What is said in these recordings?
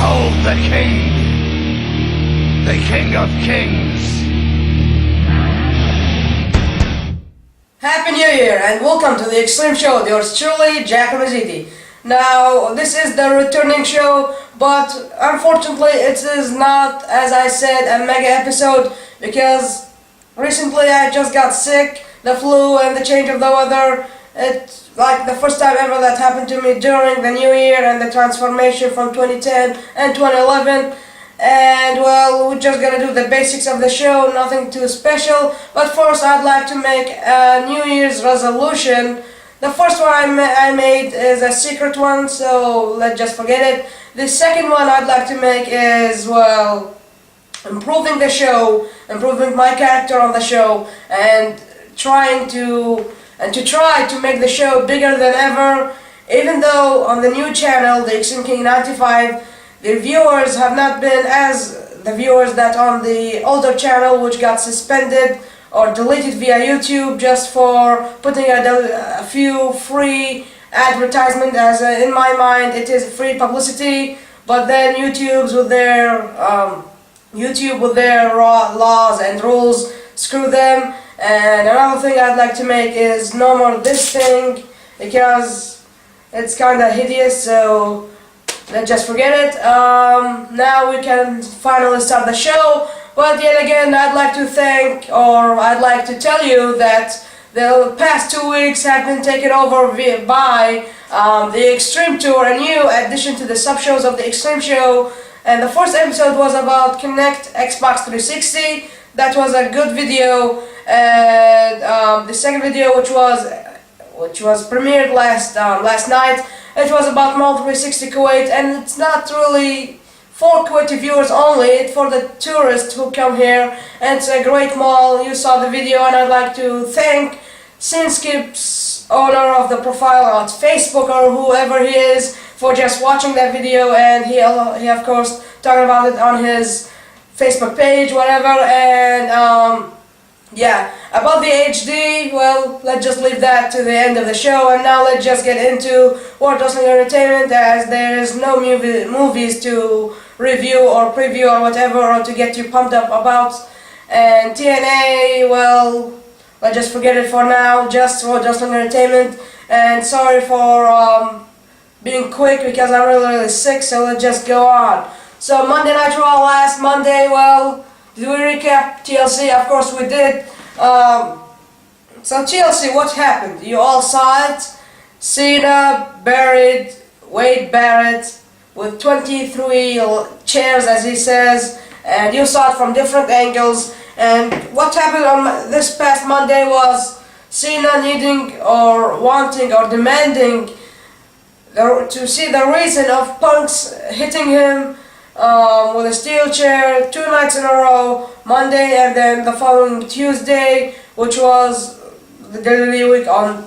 Behold the King of Kings. Happy New Year and welcome to the Extreme Show with yours truly, AL-Mazeedi. Now, this is the returning show, but unfortunately it is not, as I said, a mega episode because recently I just got sick, the flu and the change of the weather. It's like the first time ever that happened to me during the New Year and the transformation from 2010 and 2011. And well, we're just gonna do the basics of the show, nothing too special. But first I'd like to make a New Year's resolution. The first one I made is a secret one, so let's just forget it. The second one I'd like to make is, well, improving the show, improving my character on the show, and try to make the show bigger than ever. Even though on the new channel, the Extreme King 95, the viewers have not been as the viewers that on the older channel, which got suspended or deleted via YouTube just for putting a few free advertisements. As in my mind, it is free publicity. But then YouTube with their laws and rules, screw them. And another thing I'd like to make is no more this thing because it's kind of hideous. So let's just forget it. Now we can finally start the show. But yet again, I'd like to tell you that the past 2 weeks have been taken over by the Extreme Tour, a new addition to the sub-shows of the Extreme Show. And the first episode was about Connect Xbox 360. That was a good video. And the second video, which was premiered last night, it was about Mall 360 Kuwait, and it's not really for Kuwaiti viewers only, it's for the tourists who come here, and it's a great mall. You saw the video, and I'd like to thank Sinskip's owner of the profile on Facebook or whoever he is for just watching that video, and he of course talking about it on his Facebook page, whatever. And yeah, about the HD, well, let's just leave that to the end of the show, and now let's just get into World Wrestling Entertainment, as there is no movies to review or preview or whatever, or to get you pumped up about. And TNA, well, let's just forget it for now, just World Wrestling Entertainment. And sorry for being quick because I'm really sick, so let's just go on. So Monday Night Raw last Monday, well, did we recap TLC? Of course we did. So TLC, what happened? You all saw it. Cena buried Wade Barrett with 23 chairs, as he says, and you saw it from different angles. And what happened on this past Monday was Cena needing or wanting or demanding to see the reason of Punk's hitting him with a steel chair 2 nights in a row, Monday and then the following Tuesday, which was the WWE week on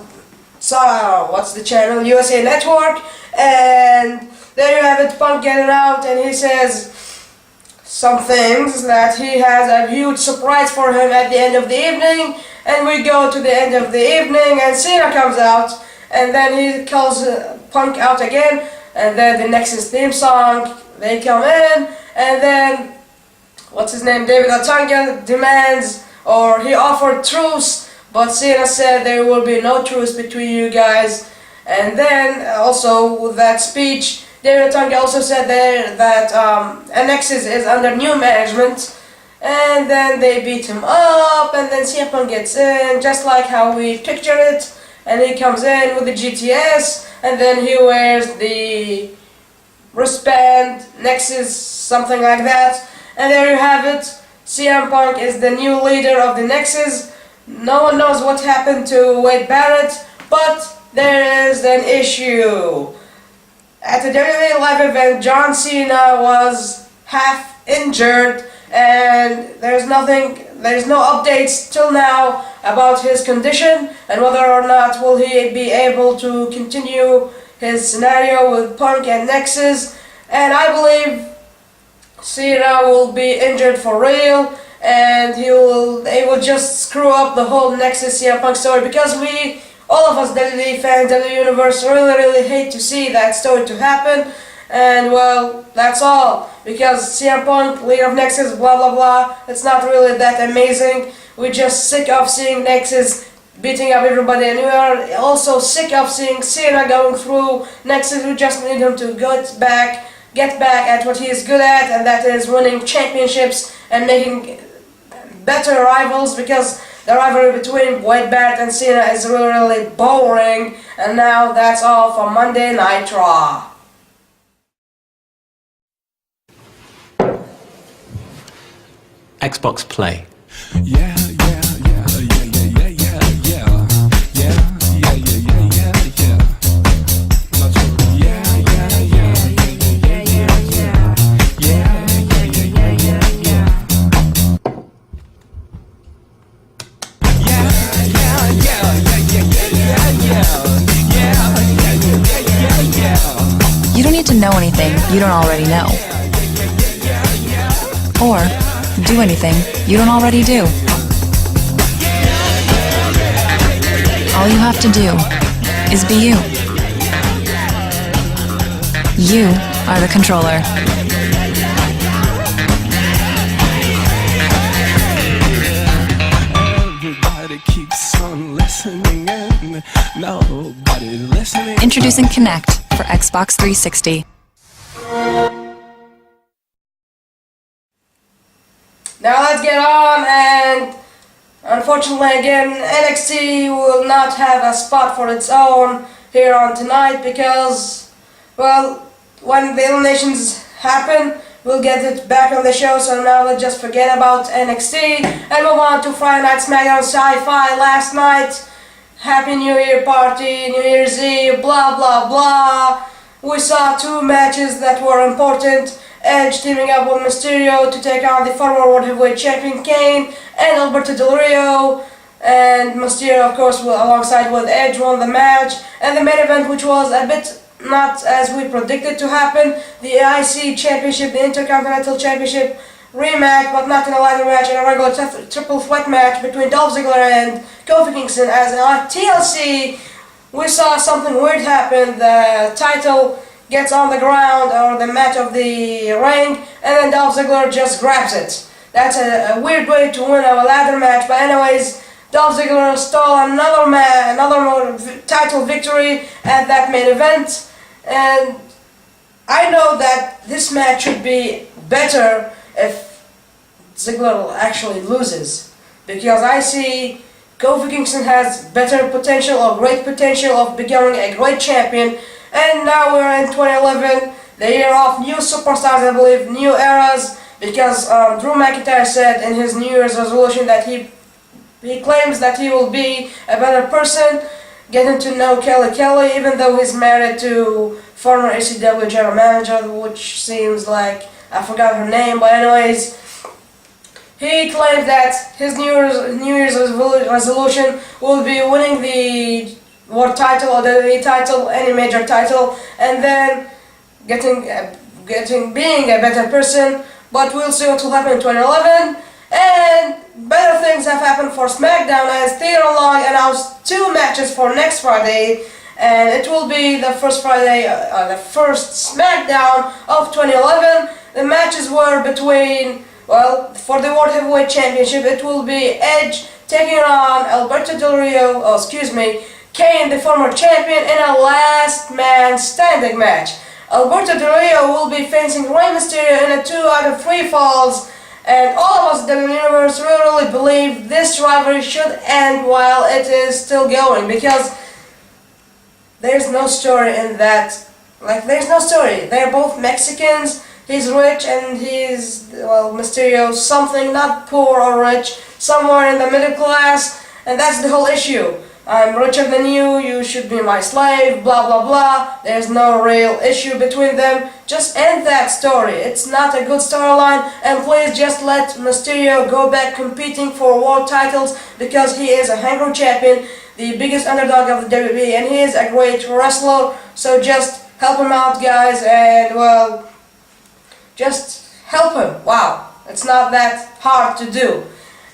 what's the channel, USA Network. And there you have it, Punk getting out, and he says some things that he has a huge surprise for him at the end of the evening. And we go to the end of the evening, and Cena comes out, and then he calls Punk out again, and then the Nexus theme song. They come in, and then, what's his name, David Otunga demands, or he offered truce, but Cena said there will be no truce between you guys. And then, also with that speech, David Otunga also said there that Nexus is under new management, and then they beat him up, and then CM Punk gets in, just like how we pictured it, and he comes in with the GTS, and then he wears the wristband, Nexus, something like that. And there you have it. CM Punk is the new leader of the Nexus. No one knows what happened to Wade Barrett, but there is an issue. At the WWE live event, John Cena was half injured, and there's no updates till now about his condition and whether or not will he be able to continue his scenario with Punk and Nexus. And I believe Cena will be injured for real, and they will just screw up the whole Nexus CM Punk story, because all of us WWE fans, WWE Universe, really hate to see that story to happen. And well, that's all. Because CM Punk, leader of Nexus, blah blah blah, it's not really that amazing. We're just sick of seeing Nexus beating up everybody, and we are also sick of seeing Cena going through Nexus. We just need him to get back at what he is good at, and that is winning championships and making better rivals, because the rivalry between Wade Barrett and Cena is really boring. And now that's all for Monday Night Raw. Xbox Play. Yeah. You don't need to know anything you don't already know. Or do anything you don't already do. All you have to do is be you. You are the controller. Everybody keeps on listening and nobody's listening. Introducing Kinect for Xbox 360. Now let's get on, and unfortunately again NXT will not have a spot for its own here on tonight, because, well, when the eliminations happen, we'll get it back on the show. So now let's just forget about NXT and move on to Friday Night SmackDown Sci-Fi last night. Happy New Year party, New Year's Eve, blah blah blah. We saw two matches that were important. Edge teaming up with Mysterio to take on the former World Heavyweight Champion Kane and Alberto Del Rio. And Mysterio, of course, alongside with Edge, won the match. And the main event, which was a bit not as we predicted to happen, the IC Championship, the Intercontinental Championship rematch, but not in a ladder match, in a regular triple threat match between Dolph Ziggler and Kofi Kingston. As on TLC, we saw something weird happen. The title gets on the ground, or the match of the ring, and then Dolph Ziggler just grabs it. That's a weird way to win a ladder match, but anyways, Dolph Ziggler stole another title victory at that main event. And I know that this match should be better if Ziggler actually loses, because I see Kofi Kingston has better potential, or great potential, of becoming a great champion. And now we're in 2011, the year of new superstars, I believe, new eras, because Drew McIntyre said in his New Year's resolution that he claims that he will be a better person, getting to know Kelly, even though he's married to former ACW general manager, which seems like, I forgot her name, but anyways, he claimed that his New Year's resolution will be winning the world title or the title, any major title, and then being a better person. But we'll see what will happen in 2011. And better things have happened for SmackDown, as Theodore Long announced two matches for next Friday, and it will be the first Friday, the first SmackDown of 2011. The matches were between, well, for the World Heavyweight Championship, it will be Edge taking on Alberto Del Rio, Kane, the former champion, in a last man standing match. Alberto Del Rio will be facing Rey Mysterio in a 2 out of 3 falls. And all of us in the universe really believe this rivalry should end while it is still going, because there's no story in that. Like, there's no story. They're both Mexicans. He's rich and he's, well, Mysterio something, not poor or rich, somewhere in the middle class, and that's the whole issue. I'm richer than you, you should be my slave, blah blah blah. There's no real issue between them. Just end that story. It's not a good storyline, and please just let Mysterio go back competing for world titles, because he is a hangry champion, the biggest underdog of the WWE, and he is a great wrestler. So just help him out, guys, and, well, just help him. Wow, it's not that hard to do.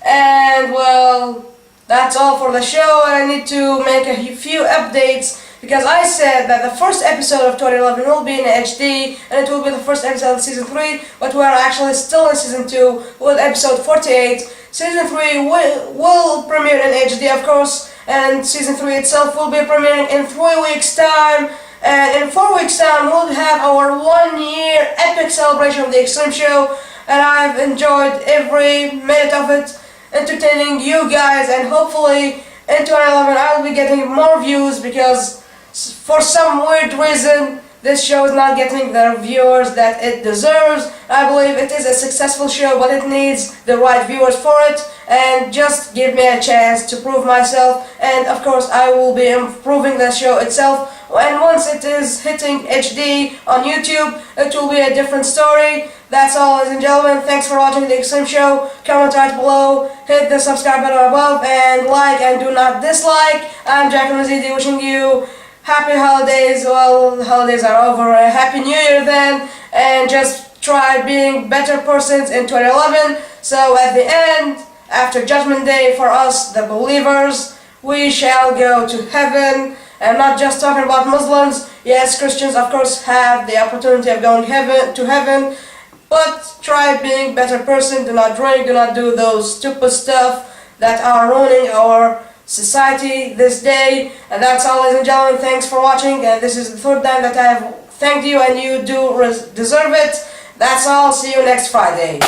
And, well, that's all for the show, and I need to make a few updates, because I said that the first episode of 2011 will be in HD and it will be the first episode of season 3, but we are actually still in season 2 with episode 48. Season 3 will premiere in HD, of course, and season 3 itself will be premiering in 3 weeks' time. And in 4 weeks' time, we'll have our 1-year epic celebration of the Extreme Show, and I've enjoyed every minute of it, entertaining you guys, and hopefully in 2011 I'll be getting more views, because for some weird reason this show is not getting the viewers that it deserves. I believe it is a successful show, but it needs the right viewers for it, and just give me a chance to prove myself, and of course I will be improving the show itself, and once it is hitting HD on YouTube, it will be a different story. That's all, ladies and gentlemen. Thanks for watching the Extreme Show. Comment right below, hit the subscribe button above, and like and do not dislike. I'm AL-Mazeedi wishing you happy holidays. Well, the holidays are over. A happy New Year then, and just try being better persons in 2011. So at the end, after Judgment Day for us, the believers, we shall go to heaven. I'm not just talking about Muslims. Yes, Christians of course have the opportunity of going to heaven, but try being better person. Do not drink, do not do those stupid stuff that are ruining our society this day. And that's all, ladies and gentlemen. Thanks for watching, and this is the 3rd time that I have thanked you, and you do deserve it. That's all. See you next Friday.